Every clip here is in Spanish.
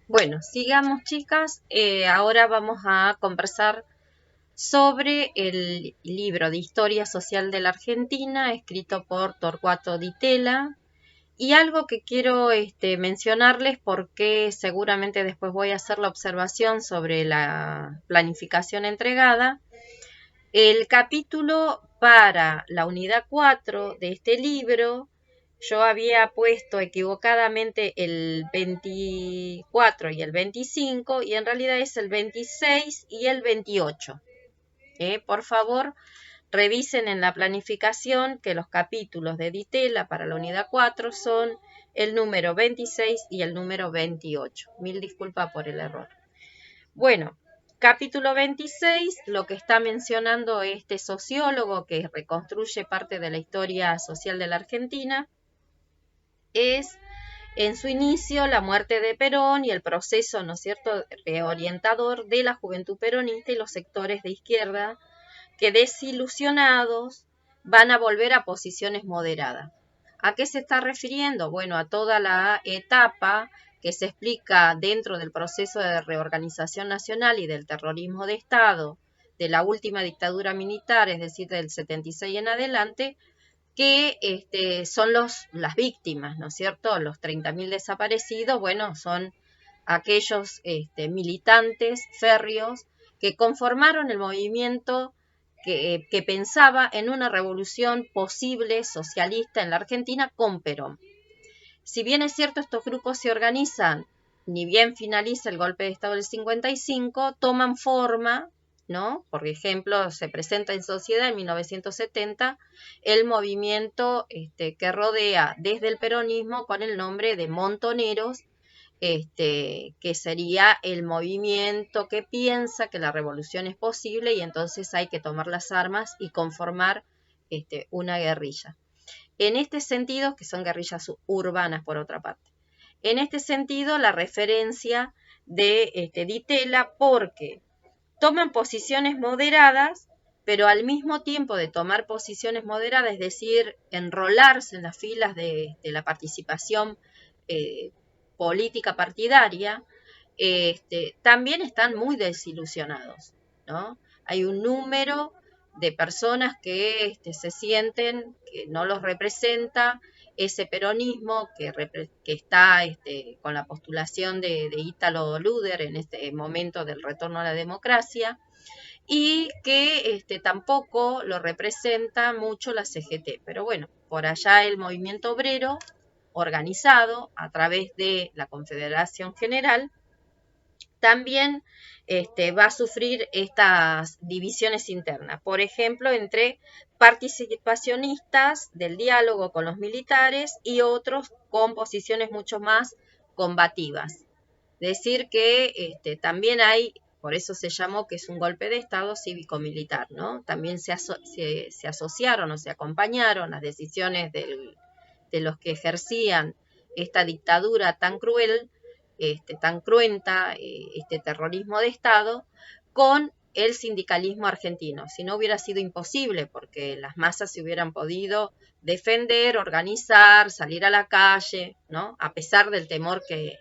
Bueno, sigamos chicas. Ahora vamos a conversar sobre el libro de Historia Social de la Argentina, escrito por Torcuato Di Tella. Y algo que quiero mencionarles porque seguramente después voy a hacer la observación sobre la planificación entregada. El capítulo para la unidad 4 de este libro, yo había puesto equivocadamente el 24 y el 25 y en realidad es el 26 y el 28. Por favor, revisen en la planificación que los capítulos de Di Tella para la unidad 4 son el número 26 y el número 28. Mil disculpas por el error. Bueno, capítulo 26, lo que está mencionando este sociólogo que reconstruye parte de la historia social de la Argentina, es en su inicio la muerte de Perón y el proceso, ¿no es cierto?, reorientador de la juventud peronista y los sectores de izquierda que desilusionados van a volver a posiciones moderadas. ¿A qué se está refiriendo? Bueno, a toda la etapa que se explica dentro del proceso de reorganización nacional y del terrorismo de Estado, de la última dictadura militar, es decir, del 76 en adelante, que son las víctimas, ¿no es cierto? Los 30.000 desaparecidos, bueno, son aquellos militantes férreos que conformaron el movimiento que pensaba en una revolución posible socialista en la Argentina con Perón. Si bien es cierto, estos grupos se organizan, ni bien finaliza el golpe de Estado del 55, toman forma, ¿no? Por ejemplo, se presenta en sociedad en 1970 el movimiento que rodea desde el peronismo con el nombre de Montoneros, que sería el movimiento que piensa que la revolución es posible y entonces hay que tomar las armas y conformar una guerrilla. En este sentido, que son guerrillas urbanas por otra parte. En este sentido, la referencia de Di Tella, porque toman posiciones moderadas, pero al mismo tiempo de tomar posiciones moderadas, es decir, enrolarse en las filas de la participación política partidaria, también están muy desilusionados, ¿no? Hay un número de personas que se sienten que no los representa ese peronismo que está con la postulación de Ítalo Luder en este momento del retorno a la democracia y que tampoco lo representa mucho la CGT. Pero bueno, por allá el movimiento obrero organizado a través de la Confederación General también va a sufrir estas divisiones internas, por ejemplo, entre participacionistas del diálogo con los militares y otros con posiciones mucho más combativas. Decir que también hay, por eso se llamó que es un golpe de Estado cívico-militar, ¿no? También se asociaron o se acompañaron las decisiones de los que ejercían esta dictadura tan cruel, tan cruenta, este terrorismo de Estado, con el sindicalismo argentino. Si no hubiera sido imposible, porque las masas se hubieran podido defender, organizar, salir a la calle, ¿no? A pesar del temor que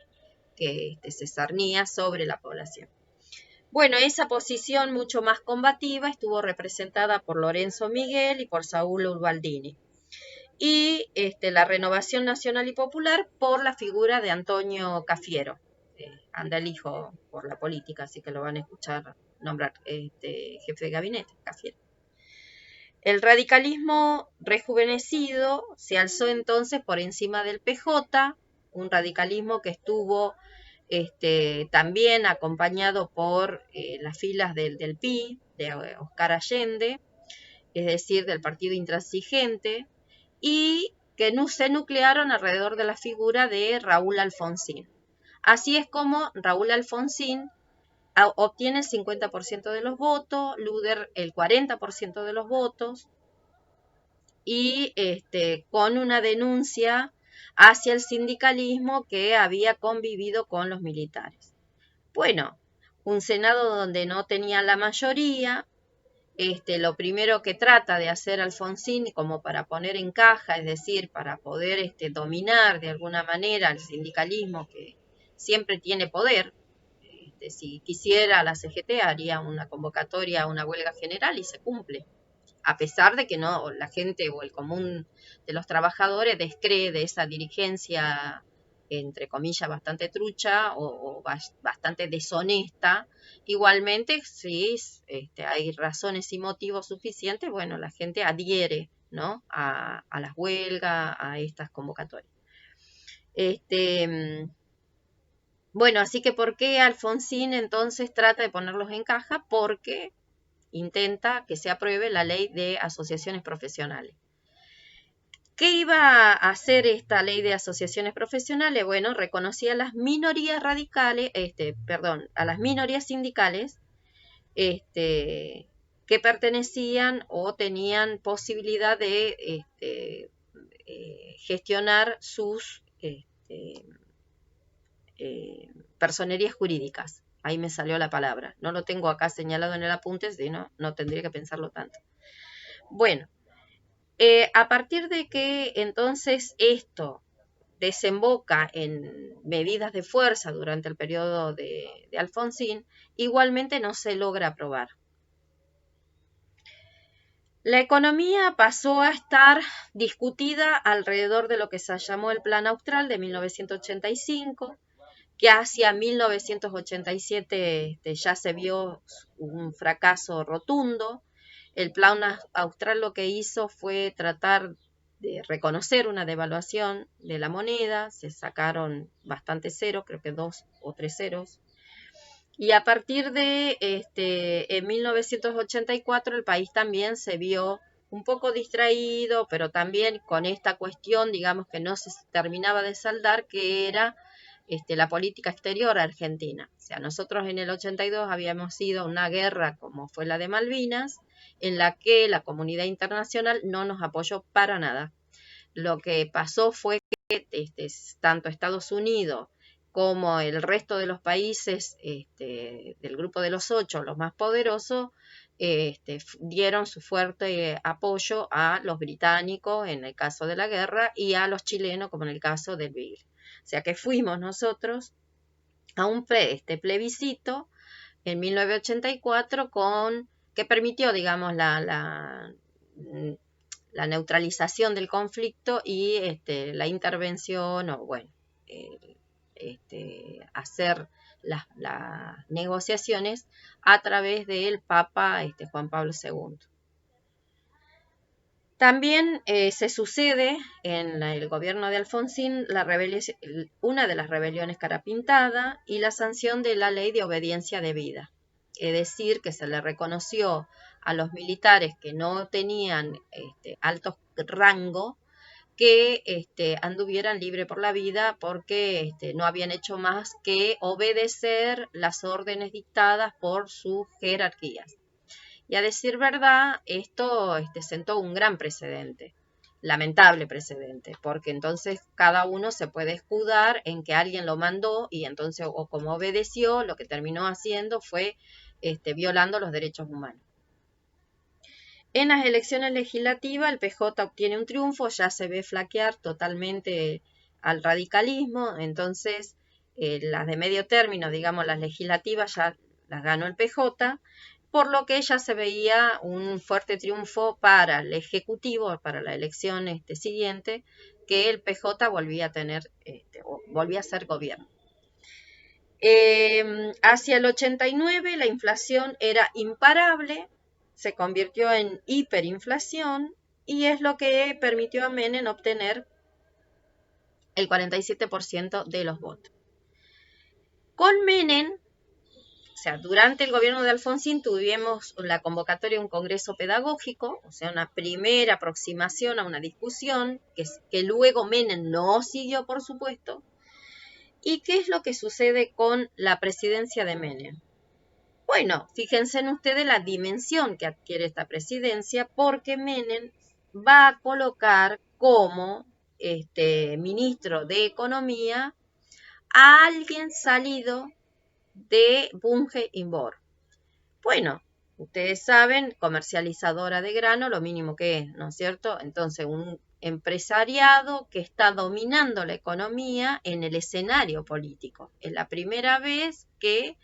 se cernía sobre la población. Bueno, esa posición mucho más combativa estuvo representada por Lorenzo Miguel y por Saúl Ubaldini. Y la Renovación Nacional y Popular por la figura de Antonio Cafiero. Anda el hijo por la política, así que lo van a escuchar nombrar jefe de gabinete, Cafiero. El radicalismo rejuvenecido se alzó entonces por encima del PJ, un radicalismo que estuvo también acompañado por las filas del PI, de Oscar Allende, es decir, del Partido Intransigente, y que se nuclearon alrededor de la figura de Raúl Alfonsín. Así es como Raúl Alfonsín obtiene el 50% de los votos, Luder el 40% de los votos, y con una denuncia hacia el sindicalismo que había convivido con los militares. Bueno, un Senado donde no tenían la mayoría, lo primero que trata de hacer Alfonsín como para poner en caja, es decir, para poder dominar de alguna manera el sindicalismo que siempre tiene poder. Si quisiera la CGT haría una convocatoria a una huelga general y se cumple, a pesar de que no la gente o el común de los trabajadores descree de esa dirigencia, entre comillas, bastante trucha o bastante deshonesta. Igualmente, si hay razones y motivos suficientes, bueno, la gente adhiere, ¿no?, a las huelgas, a estas convocatorias. Bueno, así que ¿por qué Alfonsín entonces trata de ponerlos en caja? Porque intenta que se apruebe la ley de asociaciones profesionales. ¿Qué iba a hacer esta ley de asociaciones profesionales? Bueno, reconocía a las minorías radicales, a las minorías sindicales, que pertenecían o tenían posibilidad de gestionar sus personerías jurídicas. Ahí me salió la palabra. No lo tengo acá señalado en el apunte, sino no tendría que pensarlo tanto. Bueno, a partir de que entonces esto desemboca en medidas de fuerza durante el periodo de Alfonsín, igualmente no se logra aprobar. La economía pasó a estar discutida alrededor de lo que se llamó el Plan Austral de 1985, que hacia 1987 ya se vio un fracaso rotundo. El Plan Austral lo que hizo fue tratar de reconocer una devaluación de la moneda, se sacaron bastante ceros, creo que 2 o 3 ceros, y a partir de en 1984 el país también se vio un poco distraído, pero también con esta cuestión, digamos, que no se terminaba de saldar, que era la política exterior argentina. O sea, nosotros en el 82 habíamos ido a una guerra como fue la de Malvinas, en la que la comunidad internacional no nos apoyó para nada. Lo que pasó fue que tanto Estados Unidos como el resto de los países del grupo de los 8, los más poderosos, dieron su fuerte apoyo a los británicos en el caso de la guerra y a los chilenos como en el caso del Beagle. O sea que fuimos nosotros a un plebiscito en 1984 que permitió, digamos, la neutralización del conflicto y la intervención o, bueno, hacer las negociaciones a través del Papa Juan Pablo II. También se sucede en el gobierno de Alfonsín una de las rebeliones cara pintada y la sanción de la ley de obediencia debida. Es decir, que se le reconoció a los militares que no tenían alto rango que anduvieran libre por la vida porque no habían hecho más que obedecer las órdenes dictadas por sus jerarquías. Y a decir verdad, esto sentó un gran precedente, lamentable precedente, porque entonces cada uno se puede escudar en que alguien lo mandó y entonces, o como obedeció, lo que terminó haciendo fue violando los derechos humanos. En las elecciones legislativas el PJ obtiene un triunfo, ya se ve flaquear totalmente al radicalismo, entonces las de medio término, digamos las legislativas, ya las ganó el PJ, por lo que ya se veía un fuerte triunfo para el Ejecutivo, para la elección siguiente, que el PJ volvía a tener, volvía a ser gobierno. Hacia el 89 la inflación era imparable, se convirtió en hiperinflación y es lo que permitió a Menem obtener el 47% de los votos. Con Menem, o sea, durante el gobierno de Alfonsín tuvimos la convocatoria de un congreso pedagógico, o sea, una primera aproximación a una discusión que luego Menem no siguió, por supuesto. ¿Y qué es lo que sucede con la presidencia de Menem? Bueno, fíjense en ustedes la dimensión que adquiere esta presidencia porque Menem va a colocar como ministro de Economía a alguien salido de Bunge Invor. Bueno, ustedes saben, comercializadora de grano, lo mínimo que es, ¿no es cierto? Entonces, un empresariado que está dominando la economía en el escenario político. Es la primera vez que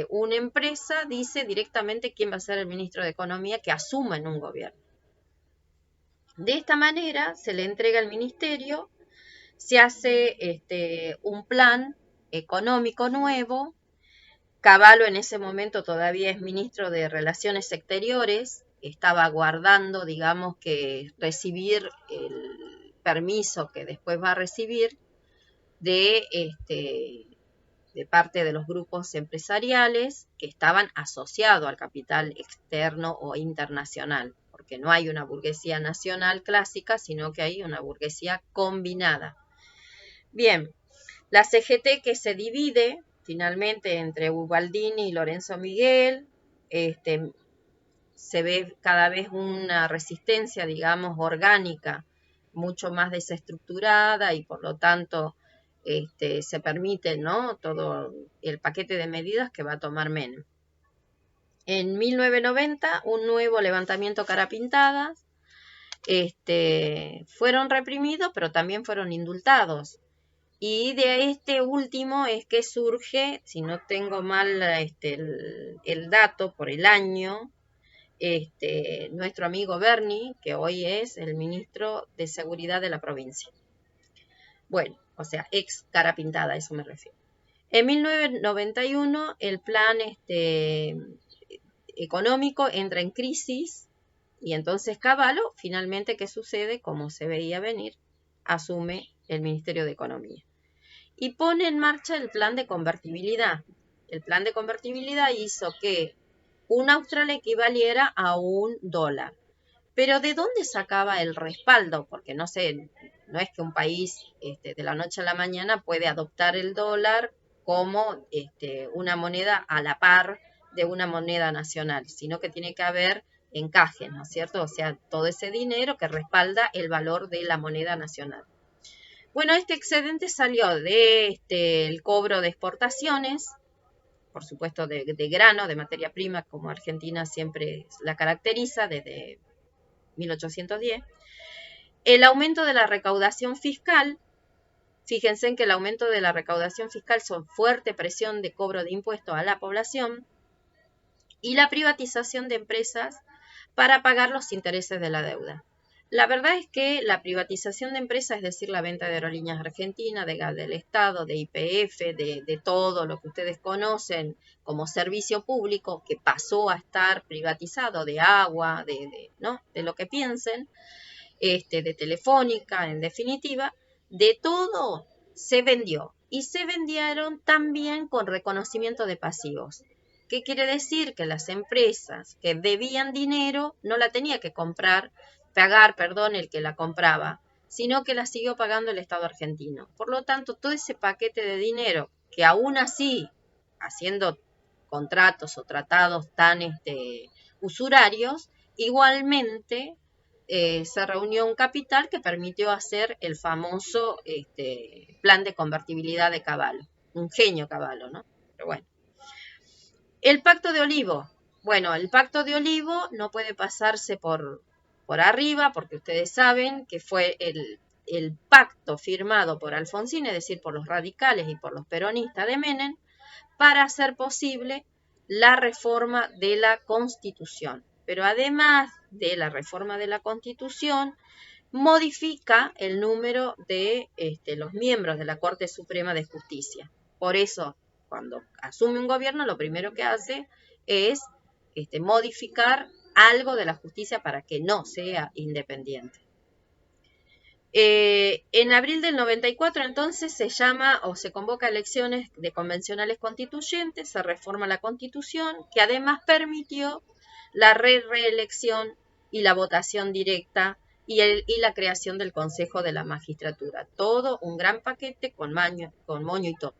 una empresa dice directamente quién va a ser el ministro de Economía que asuma en un gobierno. De esta manera se le entrega al ministerio, se hace un plan económico nuevo. Cavallo en ese momento todavía es ministro de Relaciones Exteriores, estaba aguardando, digamos, que recibir el permiso que después va a recibir de parte de los grupos empresariales que estaban asociados al capital externo o internacional, porque no hay una burguesía nacional clásica, sino que hay una burguesía combinada. Bien, la CGT que se divide finalmente entre Ubaldini y Lorenzo Miguel, se ve cada vez una resistencia, digamos, orgánica, mucho más desestructurada y por lo tanto se permite, ¿no?, todo el paquete de medidas que va a tomar Menem. En 1990, un nuevo levantamiento cara pintadas, fueron reprimidos, pero también fueron indultados. Y de este último es que surge, si no tengo mal el dato por el año, nuestro amigo Berni, que hoy es el ministro de Seguridad de la provincia. Bueno, o sea, ex cara pintada, a eso me refiero. En 1991 el plan económico entra en crisis y entonces Cavallo, finalmente, ¿qué sucede? Como se veía venir, asume el Ministerio de Economía y pone en marcha el plan de convertibilidad. El plan de convertibilidad hizo que un austral equivaliera a $1. Pero ¿de dónde sacaba el respaldo? Porque no sé, no es que un país de la noche a la mañana puede adoptar el dólar como una moneda a la par de una moneda nacional, sino que tiene que haber encajes, ¿no es cierto? O sea, todo ese dinero que respalda el valor de la moneda nacional. Bueno, este excedente salió de el cobro de exportaciones, por supuesto de grano, de materia prima, como Argentina siempre la caracteriza desde 1810. El aumento de la recaudación fiscal, fíjense en que el aumento de la recaudación fiscal son fuerte presión de cobro de impuestos a la población, y la privatización de empresas para pagar los intereses de la deuda. La verdad es que la privatización de empresas, es decir, la venta de Aerolíneas Argentinas, de gas del Estado, de YPF, de todo lo que ustedes conocen como servicio público, que pasó a estar privatizado, de agua, ¿no?, de lo que piensen, de Telefónica, en definitiva, de todo se vendió. Y se vendieron también con reconocimiento de pasivos. ¿Qué quiere decir? Que las empresas que debían dinero no la tenía que pagar el que la compraba, sino que la siguió pagando el Estado argentino. Por lo tanto, todo ese paquete de dinero que aún así, haciendo contratos o tratados tan usurarios, igualmente se reunió un capital que permitió hacer el famoso plan de convertibilidad de Cavallo. Un genio Cavallo, ¿no? Pero bueno. El Pacto de Olivo. Bueno, el Pacto de Olivo no puede pasarse por arriba, porque ustedes saben que fue el pacto firmado por Alfonsín, es decir, por los radicales y por los peronistas de Menem, para hacer posible la reforma de la Constitución. Pero además de la reforma de la Constitución, modifica el número de los miembros de la Corte Suprema de Justicia. Por eso, cuando asume un gobierno, lo primero que hace es modificar algo de la justicia para que no sea independiente. En abril del 94 entonces se llama o se convoca elecciones de convencionales constituyentes, se reforma la Constitución, que además permitió la reelección y la votación directa y la creación del Consejo de la Magistratura. Todo un gran paquete con moño y todo.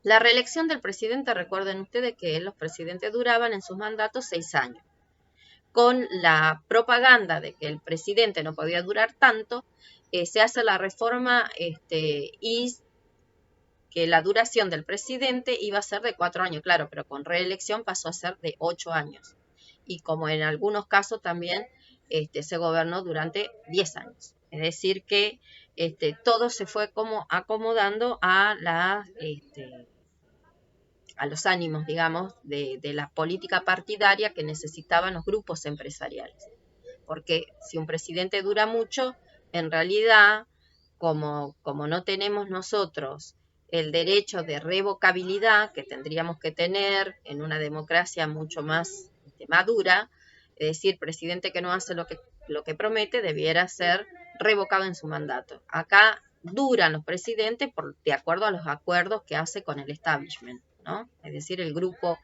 La reelección del presidente, recuerden ustedes que los presidentes duraban en sus mandatos 6 años. Con la propaganda de que el presidente no podía durar tanto, se hace la reforma y que la duración del presidente iba a ser de 4 años, claro, pero con reelección pasó a ser de 8 años. Y como en algunos casos también se gobernó durante 10 años. Es decir que todo se fue como acomodando a a los ánimos, digamos, de la política partidaria que necesitaban los grupos empresariales. Porque si un presidente dura mucho, en realidad, como no tenemos nosotros el derecho de revocabilidad que tendríamos que tener en una democracia mucho más madura, es decir, presidente que no hace lo que promete debiera ser revocado en su mandato. Acá duran los presidentes de acuerdo a los acuerdos que hace con el establishment, ¿no? Es decir, el grupo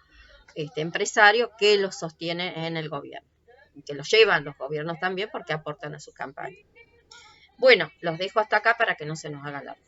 empresario que los sostiene en el gobierno, que los llevan los gobiernos también porque aportan a su campaña. Bueno, los dejo hasta acá para que no se nos haga largo.